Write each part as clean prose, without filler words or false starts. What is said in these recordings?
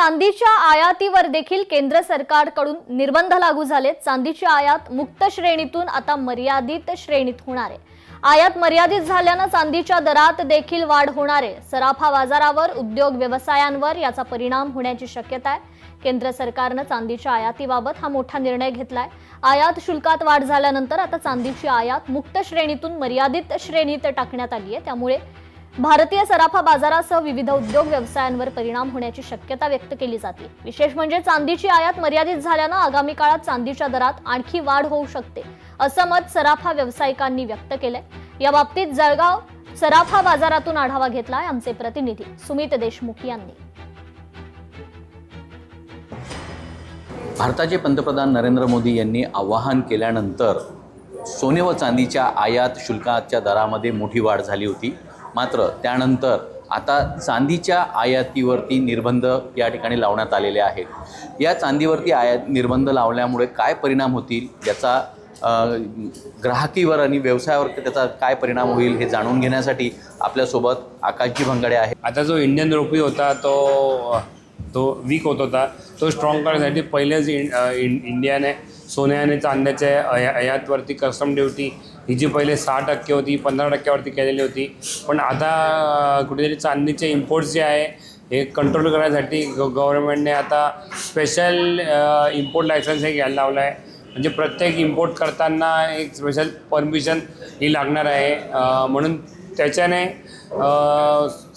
चांदीच्या आयातीवर देखील केंद्र सरकारकडून निर्बंध लागू झाले। चांदीची आयात मुक्त श्रेणीतून आता मर्यादित श्रेणीत होणार आहे। आयात मर्यादित झाल्याने चांदीच्या दरात देखील वाढ होणार आहे। सराफा बाजारावर, उद्योग व्यवसायांवर याचा परिणाम होण्याची शक्यता आहे। केंद्र सरकारने चांदीच्या आयातीबाबत हा मोठा निर्णय घेतलाय। आयात शुल्कात वाढ झाल्यानंतर आता चांदीची आयात मुक्त श्रेणीतून मर्यादित श्रेणीत टाकण्यात आली आहे। त्यामुळे भारतीय सराफा बाजारासह विविध उद्योग व्यवसायांवर परिणाम होण्याची शक्यता व्यक्त केली जाते। विशेष म्हणजे चांदीची आयात मर्यादित झाल्याने आगामी काळात चांदीच्या दरात आणखी वाढ होऊ शकते, असं मत सराफा व्यावसायिकांनी व्यक्त केलंय। या बाबतीत जळगाव सराफा बाजारातून आढावा घेतलाय आमचे प्रतिनिधी सुमित देशमुख यांनी। भारताचे पंतप्रधान नरेंद्र मोदी यांनी आवाहन केल्यानंतर सोने व चांदीच्या आयात शुल्काच्या दरामध्ये मोठी वाढ झाली होती। मात्र त्यानंतर आता चांदीच्या आयातीवरती निर्बंध या ठिकाणी लावण्यात आलेले आहेत। या चांदीवरती आयात निर्बंध लावल्यामुळे काय परिणाम होतील, याचा ग्राहकीवर आणि व्यवसायावर त्याचा काय परिणाम होईल हे जाणून घेण्यासाठी आपल्यासोबत आकाशजी भंगाडे आहे। आता जो इंडियन रुपी होता तो वीक होत होता, तो स्ट्रॉंग करण्यासाठी पहिलेच इंडियाने सोने आणि चांद्याच्या आयातवरती कस्टम ड्युटी ही जी पहिले 6% होती 15%वरती केलेली होती। पण आता कुठेतरी चांदीचे इम्पोर्ट्स जे आहे हे कंट्रोल करण्यासाठी गव्हर्नमेंटने आता स्पेशल इम्पोर्ट लायसन्स हे घ्यायला लावलं आहे। म्हणजे प्रत्येक इम्पोर्ट करताना एक स्पेशल परमिशन ही लागणार आहे। म्हणून त्याच्याने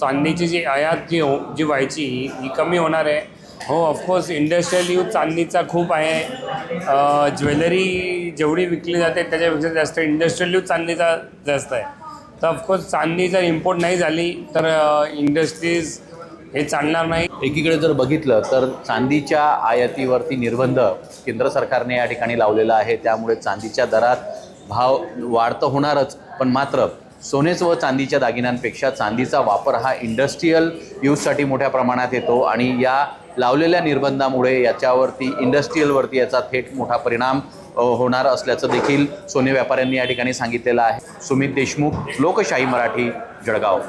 चांदीची जी आयात जी व्हायची ही कमी होणार आहे। हो, ऑफकोर्स इंडस्ट्रियल यूज चांदीचा खूप आहे। ज्वेलरी जेवढी विकली जाते त्याच्यापेक्षा जास्त इंडस्ट्रियल यूज चांदीचा जास्त आहे। तर ऑफकोर्स चांदी जर इम्पोर्ट नाही झाली तर इंडस्ट्रीज हे चालणार नाही। एकीकडे जर बघितलं तर चांदीच्या आयातीवरती निर्बंध केंद्र सरकारने या ठिकाणी लावलेला आहे। त्यामुळे चांदीच्या दरात भाव वाढ तर होणारच, पण मात्र सोनेच व चांदीच्या दागिन्यांपेक्षा चांदीचा वापर हा इंडस्ट्रीयल यूजसाठी मोठ्या प्रमाणात येतो आणि या लावलेल्या निर्बंधामुळे याच्यावरती इंडस्ट्रीयलवरती याचा थेट मोठा परिणाम होणार असल्याचं देखील सोने व्यापाऱ्यांनी या ठिकाणी सांगितलेलं आहे। सुमित देशमुख, लोकशाही मराठी, जळगाव।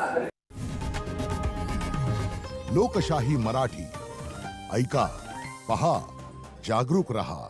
लोकशाही मराठी, ऐका, पहा, जागरूक रहा।